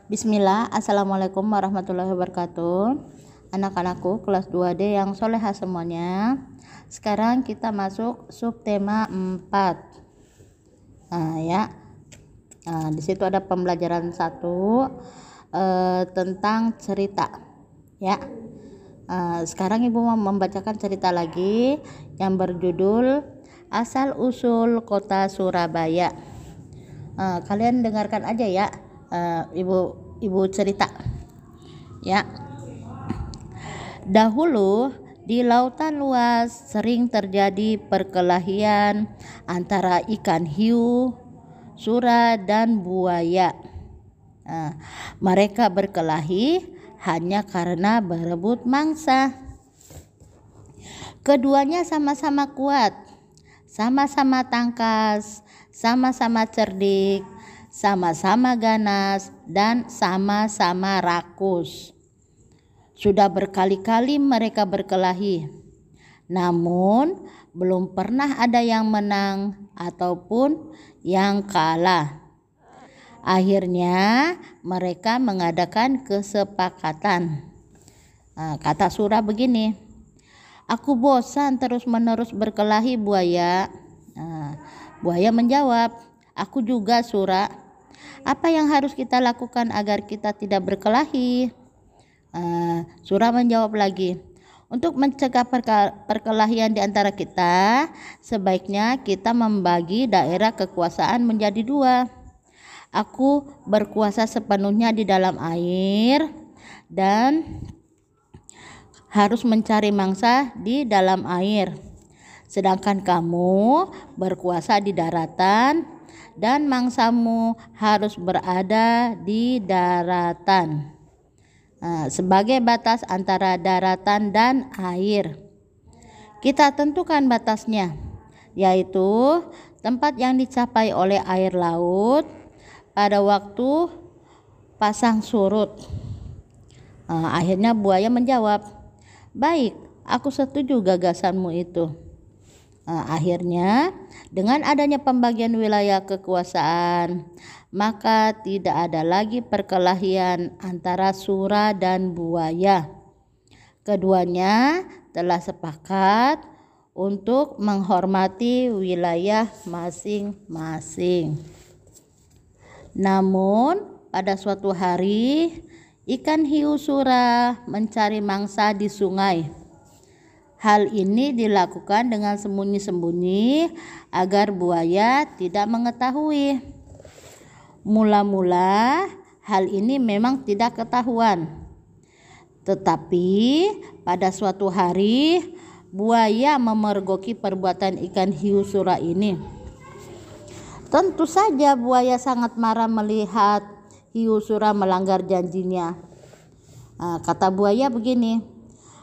Bismillah, Assalamualaikum warahmatullahi wabarakatuh. Anak-anakku kelas 2D yang soleha semuanya. Sekarang kita masuk subtema 4. Di situ ada pembelajaran 1 tentang cerita. Ya. Sekarang Ibu mau membacakan cerita lagi yang berjudul Asal Usul Kota Surabaya. Kalian dengarkan aja ya. Ibu cerita ya. Dahulu di lautan luas sering terjadi perkelahian antara ikan hiu, sura dan buaya. Mereka berkelahi hanya karena berebut mangsa. Keduanya sama-sama kuat, sama-sama tangkas, sama-sama cerdik, sama-sama ganas, dan sama-sama rakus. Sudah berkali-kali mereka berkelahi, namun belum pernah ada yang menang ataupun yang kalah. Akhirnya mereka mengadakan kesepakatan. Kata Sura begini, "Aku bosan terus-menerus berkelahi, buaya." Buaya menjawab, "Aku juga, Sura. Apa yang harus kita lakukan agar kita tidak berkelahi?" Sura menjawab lagi, "Untuk mencegah perkelahian di antara kita, sebaiknya kita membagi daerah kekuasaan menjadi 2. Aku berkuasa sepenuhnya di dalam air dan harus mencari mangsa di dalam air. Sedangkan kamu berkuasa di daratan dan mangsamu harus berada di daratan, sebagai batas antara daratan dan air. Kita tentukan batasnya, yaitu tempat yang dicapai oleh air laut pada waktu pasang surut." Akhirnya buaya menjawab, "Baik, aku setuju gagasanmu itu." Akhirnya dengan adanya pembagian wilayah kekuasaan, maka tidak ada lagi perkelahian antara Sura dan buaya. Keduanya telah sepakat untuk menghormati wilayah masing-masing. Namun pada suatu hari ikan hiu Sura mencari mangsa di sungai. Hal ini dilakukan dengan sembunyi-sembunyi agar buaya tidak mengetahui. Mula-mula hal ini memang tidak ketahuan. Tetapi pada suatu hari buaya memergoki perbuatan ikan hiu Sura ini. Tentu saja buaya sangat marah melihat hiu Sura melanggar janjinya. Kata buaya begini,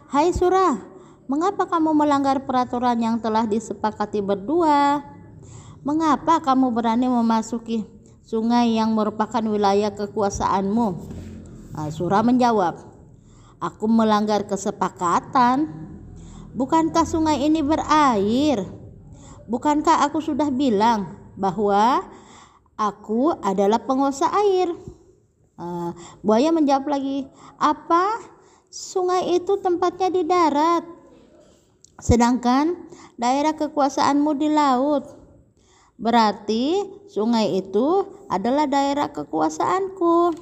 "Hai Sura, mengapa kamu melanggar peraturan yang telah disepakati berdua? Mengapa kamu berani memasuki sungai yang merupakan wilayah kekuasaanmu?" Sura menjawab, "Aku melanggar kesepakatan. Bukankah sungai ini berair? Bukankah aku sudah bilang bahwa aku adalah penguasa air?" Buaya menjawab lagi, "Apa? Sungai itu tempatnya di darat, sedangkan daerah kekuasaanmu di laut. Berarti sungai itu adalah daerah kekuasaanku."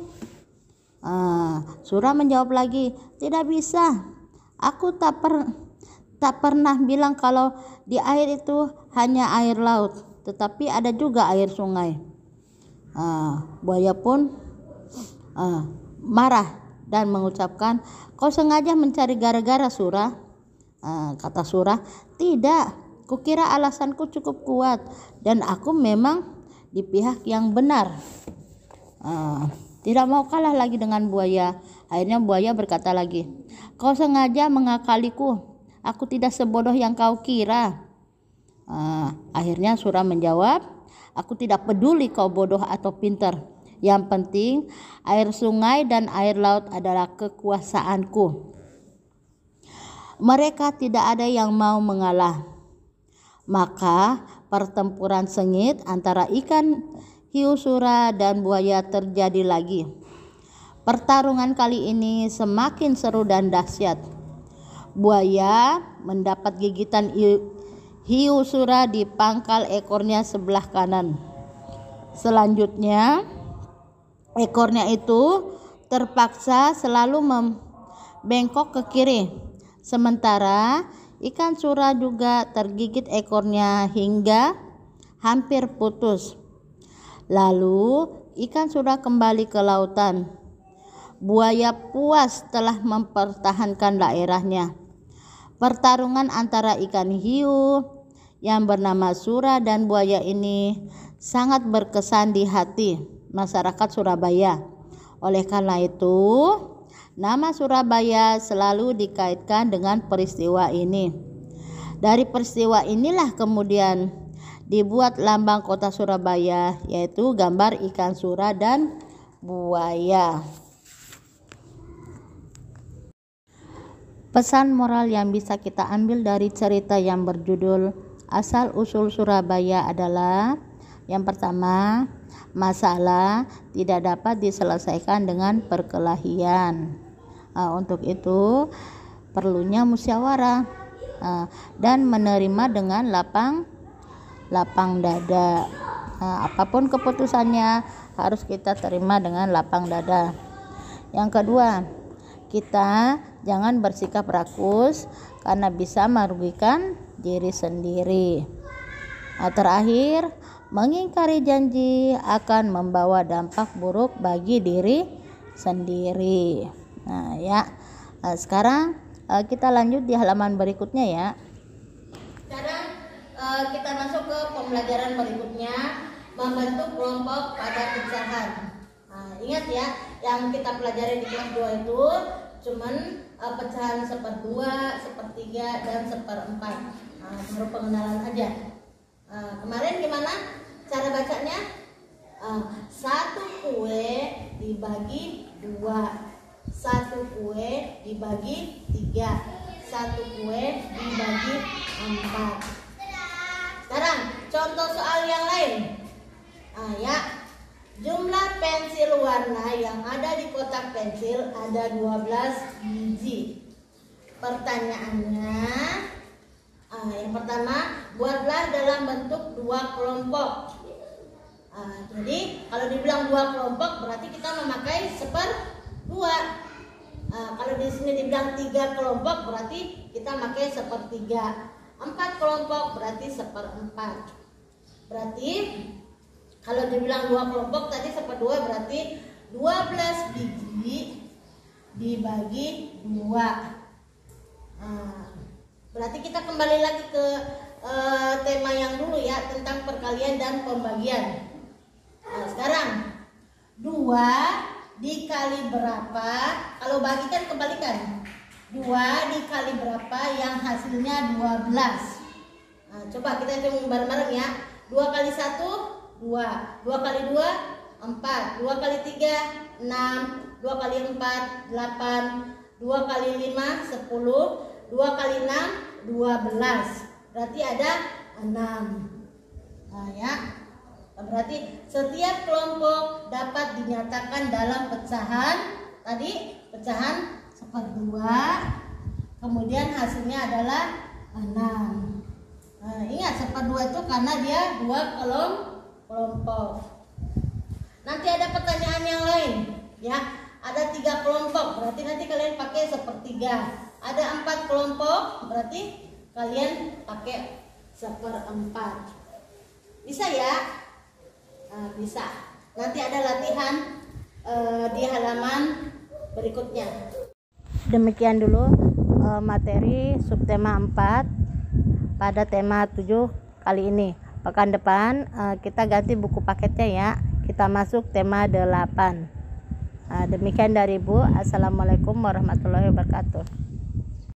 Sura menjawab lagi, "Tidak bisa. Aku tak pernah bilang kalau di air itu hanya air laut, tetapi ada juga air sungai." Buaya pun marah dan mengucapkan, "Kau sengaja mencari gara-gara, Sura." Kata Sura, "Tidak, kukira alasanku cukup kuat dan aku memang di pihak yang benar." Tidak mau kalah lagi dengan buaya. Akhirnya buaya berkata lagi, "Kau sengaja mengakaliku. Aku tidak sebodoh yang kau kira." Akhirnya Sura menjawab, "Aku tidak peduli kau bodoh atau pintar. Yang penting air sungai dan air laut adalah kekuasaanku." Mereka tidak ada yang mau mengalah. Maka pertempuran sengit antara ikan hiu Sura dan buaya terjadi lagi. Pertarungan kali ini semakin seru dan dahsyat. Buaya mendapat gigitan hiu sura di pangkal ekornya sebelah kanan. Selanjutnya, ekornya itu terpaksa selalu membengkok ke kiri. Sementara ikan sura juga tergigit ekornya hingga hampir putus. Lalu ikan sura kembali ke lautan. Buaya puas telah mempertahankan daerahnya. Pertarungan antara ikan hiu yang bernama sura dan buaya ini sangat berkesan di hati masyarakat Surabaya. Oleh karena itu, nama Surabaya selalu dikaitkan dengan peristiwa ini. Dari peristiwa inilah kemudian dibuat lambang kota Surabaya, yaitu gambar ikan sura dan buaya. Pesan moral yang bisa kita ambil dari cerita yang berjudul Asal Usul Surabaya adalah: yang pertama, masalah tidak dapat diselesaikan dengan perkelahian. Untuk itu perlunya musyawarah dan menerima dengan lapang dada. Apapun keputusannya harus kita terima dengan lapang dada. Yang kedua, kita jangan bersikap rakus karena bisa merugikan diri sendiri. Terakhir, mengingkari janji akan membawa dampak buruk bagi diri sendiri. Sekarang kita lanjut di halaman berikutnya ya. Sekarang kita masuk ke pembelajaran berikutnya, membentuk kelompok pada pecahan. Ingat ya, yang kita pelajari di kelas 2 itu cuman pecahan 1/2, 1/3, dan 1/4. Baru pengenalan aja. Kemarin gimana cara bacanya? 1 kue dibagi 2, 1 kue dibagi 3, 1 kue dibagi 4. Sekarang contoh soal yang lain. Jumlah pensil warna yang ada di kotak pensil ada 12 biji. Pertanyaannya, yang pertama, buatlah dalam bentuk 2 kelompok. Jadi kalau dibilang 2 kelompok berarti kita memakai 1/2. Kalau di sini dibilang 3 kelompok berarti kita pakai 1/3. 4 kelompok berarti 1/4. Berarti kalau dibilang 2 kelompok tadi 1/2 berarti 12 biji dibagi 2. Berarti kita kembali lagi ke tema yang dulu ya, tentang perkalian dan pembagian. Sekarang 2 dikali berapa? Kalau bagi kan kebalikan. 2 dikali berapa yang hasilnya 12. Coba kita hitung bareng-bareng ya. 2 kali 1 2, 2 kali 2 4, 2 kali 3 6, 2 kali 4 8, 2 kali 5 10, 2 kali 6 12. Berarti ada 6. Berarti setiap kelompok dapat dinyatakan dalam pecahan tadi, pecahan 1/2, kemudian hasilnya adalah 6. Ingat 1/2 itu karena dia 2 kelompok. Nanti ada pertanyaan yang lain ya, ada 3 kelompok berarti nanti kalian pakai 1/3. Ada 4 kelompok berarti kalian pakai 1/4. Bisa ya? Bisa. Nanti ada latihan di halaman berikutnya. Demikian dulu materi subtema 4 pada tema 7 kali ini. Pekan depan kita ganti buku paketnya ya. Kita masuk tema 8. Demikian dari Ibu. Assalamualaikum warahmatullahi wabarakatuh.